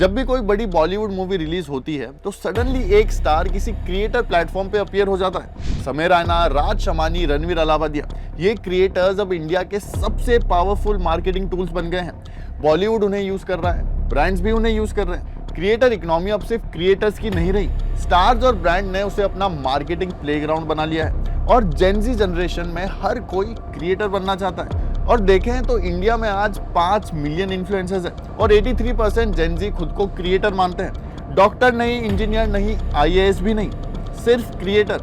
जब भी कोई बड़ी बॉलीवुड मूवी रिलीज होती है तो सडनली एक स्टार किसी क्रिएटर प्लेटफॉर्म पे अपीयर हो जाता है। समय रैना, राज शमानी, रणवीर अलावादिया, ये क्रिएटर्स अब इंडिया के सबसे पावरफुल मार्केटिंग टूल्स बन गए हैं। बॉलीवुड उन्हें यूज कर रहा है, ब्रांड्स भी उन्हें यूज कर रहे हैं। क्रिएटर इकोनॉमी अब सिर्फ क्रिएटर्स की नहीं रही, स्टार्स और ब्रांड ने उसे अपना मार्केटिंग प्लेग्राउंड बना लिया है और जेनजी जनरेशन में हर कोई क्रिएटर बनना चाहता है। और देखें तो इंडिया में आज 5 मिलियन इन्फ्लुएंसर्स हैं और 83% जेनजी खुद को क्रिएटर मानते हैं। डॉक्टर नहीं, इंजीनियर नहीं, आईएएस भी नहीं, सिर्फ creator.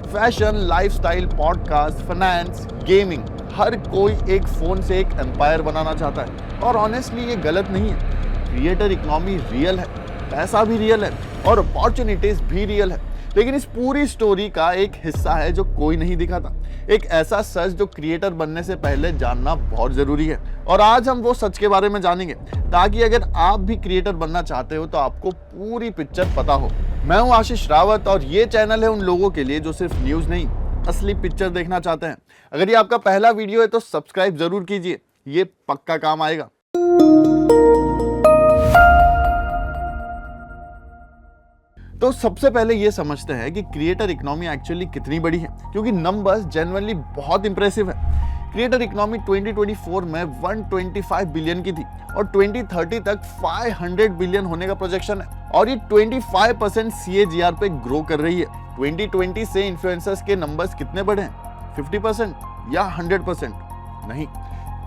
Fashion, lifestyle, podcast, finance, gaming, हर कोई एक फोन से एक एम्पायर बनाना चाहता है। और ऑनेस्टली ये गलत नहीं है। क्रिएटर इकोनॉमी रियल है, पैसा भी रियल है और अपॉर्चुनिटीज भी रियल है। लेकिन इस पूरी स्टोरी का एक हिस्सा है जो कोई नहीं दिखाता, एक ऐसा सच जो क्रिएटर बनने से पहले जानना बहुत जरूरी है। और आज हम वो सच के बारे में जानेंगे ताकि अगर आप भी क्रिएटर बनना चाहते हो तो आपको पूरी पिक्चर पता हो। मैं हूं आशीष रावत और ये चैनल है उन लोगों के लिए जो सिर्फ न्यूज नहीं, असली पिक्चर देखना चाहते हैं। अगर ये आपका पहला वीडियो है तो सब्सक्राइब जरूर कीजिए, ये पक्का काम आएगा। तो सबसे पहले ये समझते हैं कि क्रिएटर इकोनॉमी एक्चुअली कितनी बड़ी है, क्योंकि नंबर्स जेन्युइनली बहुत इंप्रेसिव है। क्रिएटर इकोनॉमी 2024 में 125 बिलियन की थी और 2030 तक 500 बिलियन होने का प्रोजेक्शन है और ये 25% CAGR पे ग्रो कर रही है। 2020 से इन्फ्लुएंसर्स के नंबर्स कितने बढ़े हैं? 50% या 100%? नहीं,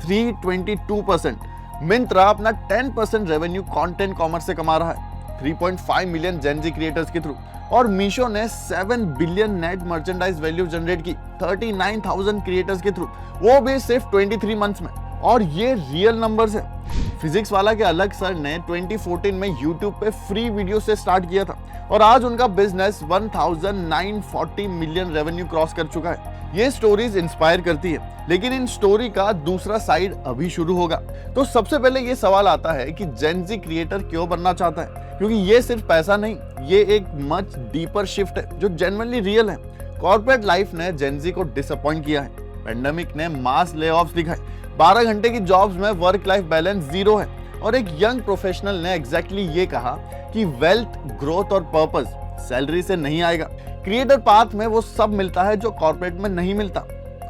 322%। मिंत्रा अपना 10% रेवेन्यू कंटेंट कॉमर्स से कमा रहा है, 3.5 मिलियन जेनजी क्रिएटर्स के थ्रू। और मीशो ने 7 billion net merchandise value generate की 39,000 क्रिएटर्स के थ्रू, वो भी सिर्फ 23 मंथ्स में। और ये रियल नंबर्स है। फिजिक्स वाला के अलग सर ने 2014 में यूट्यूब पे फ्री वीडियो से स्टार्ट किया था और आज उनका बिजनेस 1940 मिलियन रेवेन्यू क्रॉस कर चुका है। ये स्टोरीज इंस्पायर करती है, लेकिन इन स्टोरी का दूसरा साइड अभी शुरू होगा। तो सबसे पहले ये सवाल आता है कि जेनजी क्रिएटर क्यों बनना चाहता है? क्योंकि ये सिर्फ पैसा नहीं, ये एक मच डीपर शिफ्ट है जो जेन्युइनली रियल है। कॉर्पोरेट लाइफ ने जेनजी को डिसअपॉइंट किया है, पेंडेमिक ने मास लेऑफ्स दिखाए, 12 घंटे की जॉब्स में वर्क लाइफ बैलेंस जीरो है और एक यंग प्रोफेशनल ने एग्जैक्टली ये कहा कि वेल्थ, ग्रोथ और पर्पस सैलरी से नहीं आएगा। क्रिएटर पाथ में वो सब मिलता है जो कॉर्पोरेट में नहीं मिलता।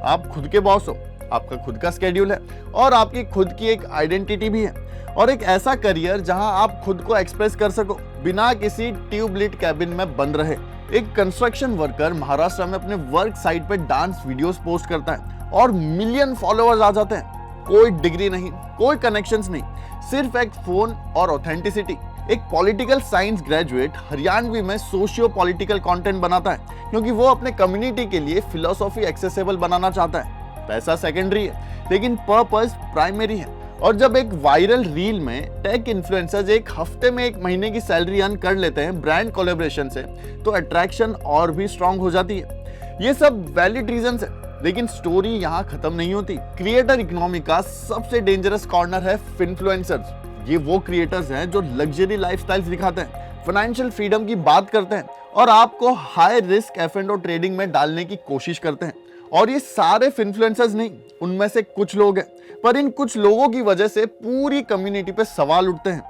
आप खुद के बॉस हो, आपका खुद का स्केड्यूल है और आपकी खुद की एक आइडेंटिटी भी है और एक ऐसा करियर जहां आप खुद को एक्सप्रेस कर सको बिना किसी ट्यूबलाइट कैबिन में बंद रहे। एक कंस्ट्रक्शन वर्कर महाराष्ट्र में अपने वर्क साइट पे डांस वीडियोस पोस्ट करता है और मिलियन फॉलोअर्स आ जाते हैं। कोई डिग्री नहीं, कोई कनेक्शंस नहीं, सिर्फ एक फोन और ऑथेंटिसिटी। एक पॉलिटिकल साइंस ग्रेजुएट हरियाणवी में सोशियो पॉलिटिकल कंटेंट बनाता है क्योंकि वो अपने कम्युनिटी के लिए फिलोसॉफी एक्सेसिबल बनाना चाहता है। पैसा सेकेंडरी है लेकिन पर्पस प्राइमरी है। और जब एक वायरल रील में टेक इन्फ्लुएंसर्स एक हफ्ते में 1 महीने की सैलरी अर्न कर लेते हैं ब्रांड कोलैबोरेशन से, तो अट्रैक्शन और भी स्ट्रांग हो जाती है। ये सब वैलिड रीजंस है, लेकिन स्टोरी यहाँ खत्म नहीं होती। क्रिएटर इकोनॉमी का सबसे डेंजरस कॉर्नर है इन्फ्लुएंसर्स। ये वो क्रिएटर्स हैं जो लग्जरी लाइफस्टाइल्स दिखाते हैं, फाइनेंशियल फ्रीडम की बात करते हैं और आपको हाई रिस्क F&O ट्रेडिंग में डालने की कोशिश करते हैं। और ये सारे इन्फ्लुएंसर्स नहीं, उनमें से कुछ लोग हैं, पर इन कुछ लोगों की वजह से पूरी कम्युनिटी पे सवाल उठते हैं।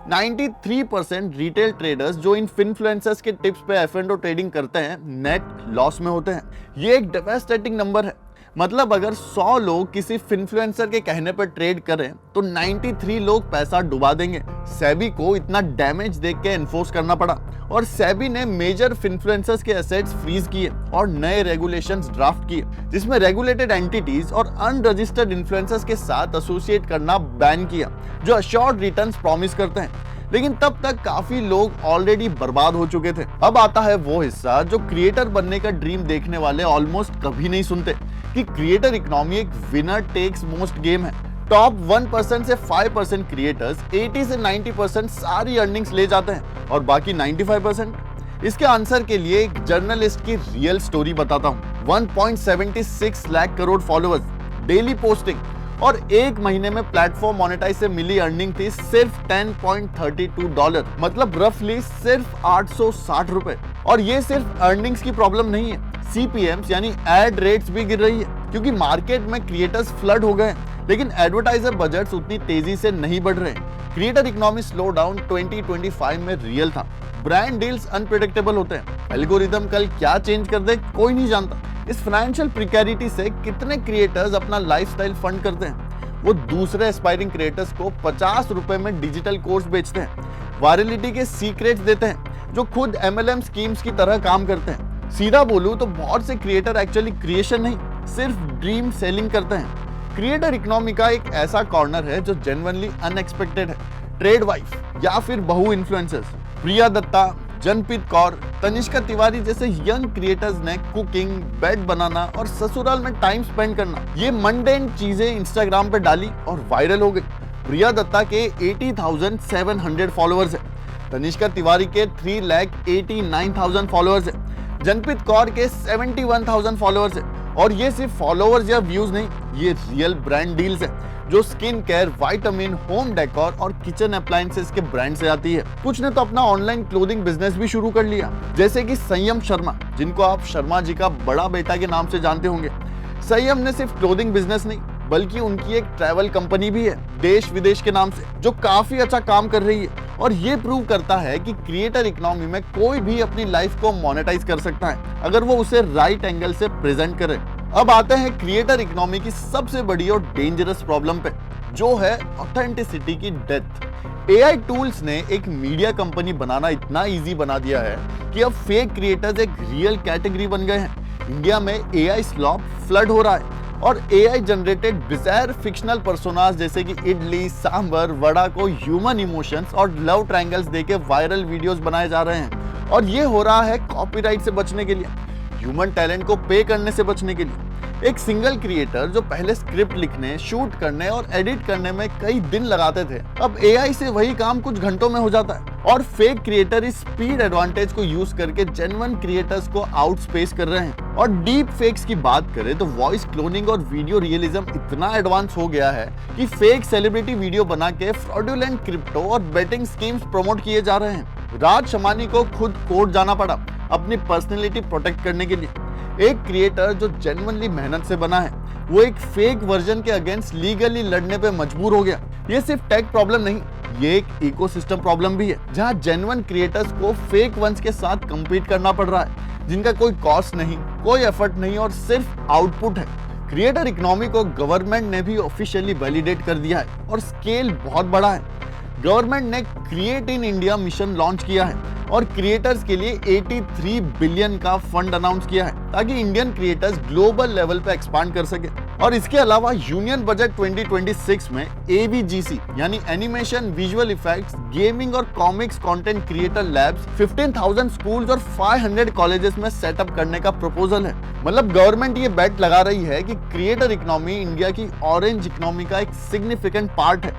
93% रिटेल ट्रेडर्स जो इन इन्फ्लुएंसर्स के टिप्स पे F&O ट्रेडिंग करते हैं नेट लॉस में होते हैं। ये एक डेवास्टेटिंग नंबर है। मतलब अगर 100 लोग किसी इन्फ्लुएंसर के कहने पर ट्रेड करें तो 93 लोग पैसा डुबा देंगे। सेबी को इतना डैमेज देख के एनफोर्स करना पड़ा और सेबी ने मेजर इन्फ्लुएंसर्स के एसेट्स फ्रीज किए और नए रेगुलेशंस ड्राफ्ट किए, जिसमें रेगुलेटेड एंटिटीज और अनरजिस्टर्ड इन्फ्लुएंसर्स के साथ एसोसिएट करना बैन किया जो अश्योर्ड रिटर्न्स प्रॉमिस करते हैं। लेकिन तब तक काफी लोग ऑलरेडी बर्बाद हो चुके थे। अब आता है वो हिस्सा जो क्रिएटर बनने का ड्रीम देखने वाले ऑलमोस्ट कभी नहीं सुनते, कि क्रिएटर इकोनॉमी एक विनर टेक्स मोस्ट गेम है। टॉप 1% से 5% क्रिएटर्स 80 से 90% सारी अर्निंग्स ले जाते हैं और बाकी 95%। इसके आंसर के लिए एक जर्नलिस्ट की रियल स्टोरी बताता हूँ। 1.76 lakh crore followers, daily posting और 1 महीने में प्लेटफॉर्म मोनेटाइज से मिली अर्निंग थी सिर्फ $10.32, मतलब रफली सिर्फ 860 रुपए। और ये सिर्फ अर्निंग्स की प्रॉब्लम नहीं है, CPMs यानी एड रेट्स भी गिर रही है क्योंकि मार्केट में क्रिएटर्स फ्लड हो गए हैं, लेकिन एडवर्टाइजर बजट्स उतनी तेजी से नहीं बढ़ रहे हैं। क्रिएटर इकोनॉमी स्लो डाउन 2025 में रियल था। ब्रांड डील्स अनप्रेडिक्टेबल होते हैं। एल्गोरिदम कल क्या चेंज कर दे कोई नहीं जानता। इस फाइनेंशियल प्रिकैरिटी से कितने क्रिएटर्स अपना लाइफस्टाइल फंड करते हैं। वो दूसरे एस्पायरिंग क्रिएटर्स को 50 रुपए में डिजिटल कोर्स बेचते हैं, वायरलिटी के सीक्रेट्स देते हैं जो खुद MLM स्कीम्स की तरह काम करते हैं। सीधा बोलूं तो बहुत से क्रिएटर एक्चुअली क्रिएशन नहीं, सिर्फ ड्रीम सेलिंग करते हैं। क्रिएटर इकोनॉमी का एक ऐसा कॉर्नर है जो जेन्युइनली अनएक्सपेक्टेड है। ट्रेड वाइफ या फिर बहु इन्फ्लुएंसर्स, प्रिया दत्ता, जनप्रीत कौर, तनिष्का तिवारी जैसे यंग क्रिएटर्स ने कुकिंग, बेड बनाना और ससुराल में टाइम स्पेंड करना, ये मंडेन चीजें इंस्टाग्राम पे डाली और वायरल हो गई। प्रिया दत्ता के 80,700 फॉलोअर्स है, तनिष्का तिवारी के 3,89,000 फॉलोअर्स है, जनप्रीत कौर के 71,000 फॉलोअर्स है। और ये सिर्फ फॉलोअर्स या व्यूज नहीं, ये रियल ब्रांड डील्स है जो skin care, vitamin, home decor और किचन अप्लायंसेस के ब्रांड से आती है। कुछ ने तो अपना ऑनलाइन क्लोथिंग बिजनेस भी शुरू कर लिया, जैसे कि संयम शर्मा, जिनको आप शर्मा जी का बड़ा बेटा के नाम से जानते होंगे। संयम ने सिर्फ क्लोथिंग बिजनेस नहीं बल्कि उनकी एक ट्रैवल कंपनी भी है देश विदेश के नाम से, जो काफी अच्छा काम कर रही है। और ये प्रूव करता है कि क्रिएटर इकोनॉमी में कोई भी अपनी लाइफ को मोनेटाइज कर सकता है अगर वो उसे राइट एंगल से प्रेजेंट करे। अब आते हैं क्रिएटर इकोनॉमी की सबसे बड़ी और डेंजरस प्रॉब्लम पे, जो है ऑथेंटिसिटी की डेथ। AI टूल्स ने एक मीडिया कंपनी बनाना इतना इजी बना दिया है कि अब फेक क्रिएटर्स एक रियल कैटेगरी बन गए हैं। इंडिया में AI स्लॉप फ्लड हो रहा है और AI जनरेटेड बिज़ायर फिक्शनल पर्सोनास जैसे कि इडली, सांभर, वड़ा को ह्यूमन इमोशंस और लव ट्रायंगल्स देके वायरल वीडियोस बनाए जा रहे हैं। और ये हो रहा है कॉपीराइट से बचने के लिए, ह्यूमन टैलेंट को पे करने से बचने के लिए। एक सिंगल क्रिएटर जो पहले स्क्रिप्ट लिखने, शूट करने और एडिट करने में कई दिन लगाते थे, अब AI से वही काम कुछ घंटों में हो जाता है। और फेक क्रिएटर इस स्पीड एडवांटेज को यूज करके जेन्युइन क्रिएटर्स को आउटस्पेस कर रहे हैं। और डीप फेक्स की बात करें तो वॉइस क्लोनिंग और वीडियो रियलिज्म इतना एडवांस हो गया है कि फेक सेलिब्रिटी वीडियो बना के फ्रॉडुलेंट क्रिप्टो और बेटिंग स्कीम्स प्रमोट किए जा रहे हैं। राज शमानी को खुद कोर्ट जाना पड़ा अपनी पर्सनैलिटी प्रोटेक्ट करने के लिए। एक क्रिएटर जो जेन्युइनली मेहनत से बना है, वो एक फेक वर्जन के अगेंस्ट लीगली लड़ने पे मजबूर हो गया। ये सिर्फ टेक प्रॉब्लम नहीं, ये एक इकोसिस्टम प्रॉब्लम भी है, जहां जेन्युइन क्रिएटर्स को फेक वंस के साथ कम्पीट करना पड़ रहा है, जिनका कोई कॉस्ट नहीं, कोई एफर्ट नहीं और सिर्फ आउटपुट है। क्रिएटर इकोनॉमी को गवर्नमेंट ने भी ऑफिशियली वैलिडेट कर दिया है और स्केल बहुत बड़ा है। गवर्नमेंट ने create in India mission launch किया है और क्रिएटर्स के लिए 83 बिलियन का फंड अनाउंस किया है ताकि इंडियन क्रिएटर्स ग्लोबल लेवल पे एक्सपांड कर सके। और इसके अलावा यूनियन बजट 2026 में AVGC यानी एनिमेशन, विजुअल इफेक्ट्स, गेमिंग और comics content creator labs 15,000 schools और 500 कॉलेजेस में सेटअप करने का प्रपोजल है। मतलब गवर्नमेंट ये बेट लगा रही है कि क्रिएटर इकोनॉमी इंडिया की ऑरेंज इकोनॉमी का एक सिग्निफिकेंट पार्ट है।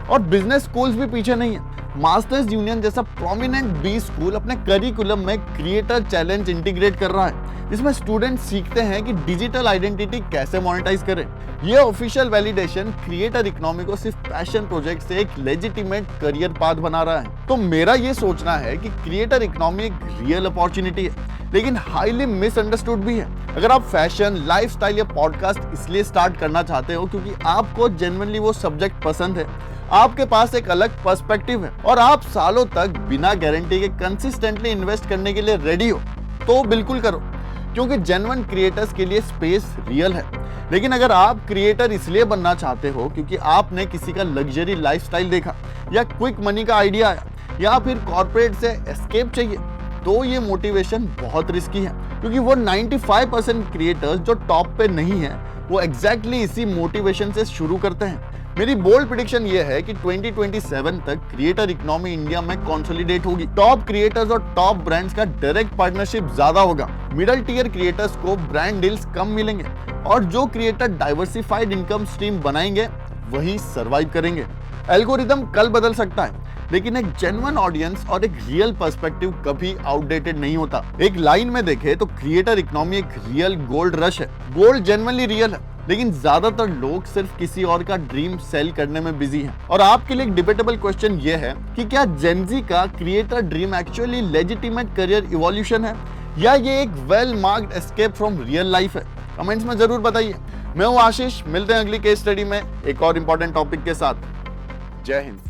और बिजनेस स्कूल्स भी पीछे नहीं है। मास्टर्स यूनियन जैसा प्रोमिनेंट बी स्कूल अपने करिकुलम में क्रिएटर चैलेंज इंटीग्रेट कर रहा है, जिसमें स्टूडेंट सीखते हैं कि डिजिटल आइडेंटिटी कैसे मोनेटाइज करें। ये ऑफिशियल वैलिडेशन क्रिएटर इकोनॉमी को सिर्फ पैशन प्रोजेक्ट से एक लेजिटिमेट करियर पाथ बना रहा है। तो मेरा ये सोचना है कि क्रिएटर इकोनॉमी एक रियल अपॉर्चुनिटी है, लेकिन हाईली मिसअंडरस्टूड भी है। अगर आप फैशन, लाइफस्टाइल या पॉडकास्ट इसलिए स्टार्ट करना चाहते हो क्योंकि आपको जेन्युइनली वो सब्जेक्ट पसंद है, आपके पास एक अलग पर्सपेक्टिव है और आप सालों तक बिना गारंटी के कंसिस्टेंटली इन्वेस्ट करने के लिए रेडी हो, तो बिल्कुल करो, क्योंकि जेन्युइन क्रिएटर्स के लिए स्पेस रियल है। लेकिन अगर आप क्रिएटर इसलिए बनना चाहते हो क्योंकि आपने किसी का लग्जरी लाइफस्टाइल देखा या क्विक मनी का आइडिया आया या फिर कॉर्पोरेट से एस्केप चाहिए, तो ये मोटिवेशन बहुत रिस्की है, क्योंकि वो 95% क्रिएटर्स जो टॉप पे नहीं है वो एग्जैक्टली इसी मोटिवेशन से शुरू करते हैं। मेरी बोल्ड प्रेडिक्शन ये है कि 2027 तक क्रिएटर इकोनॉमी इंडिया में कंसोलिडेट होगी। टॉप क्रिएटर्स और टॉप ब्रांड्स का डायरेक्ट पार्टनरशिप ज्यादा होगा। मिडिल टियर क्रिएटर्स को ब्रांड डील्स कम मिलेंगे और जो क्रिएटर डाइवर्सिफाइड इनकम स्ट्रीम बनाएंगे वही सर्वाइव करेंगे। एल्गोरिदम कल बदल सकता है, लेकिन एक जेन्युइन ऑडियंस और एक रियल पर्सपेक्टिव कभी आउटडेटेड नहीं होता। एक लाइन में देखे तो क्रिएटर इकोनॉमी एक रियल गोल्ड रश है। गोल्ड जेन्युइनली रियल है, लेकिन ज्यादातर लोग सिर्फ किसी और का ड्रीम सेल करने में बिजी हैं। और आपके लिए एक डिबेटेबल क्वेश्चन ये है कि क्या जेनजी का creator dream actually legitimate career evolution है या ये एक well marked escape from real life है? कमेंट्स में जरूर बताइए। मैं हूं आशीष, मिलते हैं अगली केस स्टडी में एक और इंपॉर्टेंट टॉपिक के साथ। जय हिंद।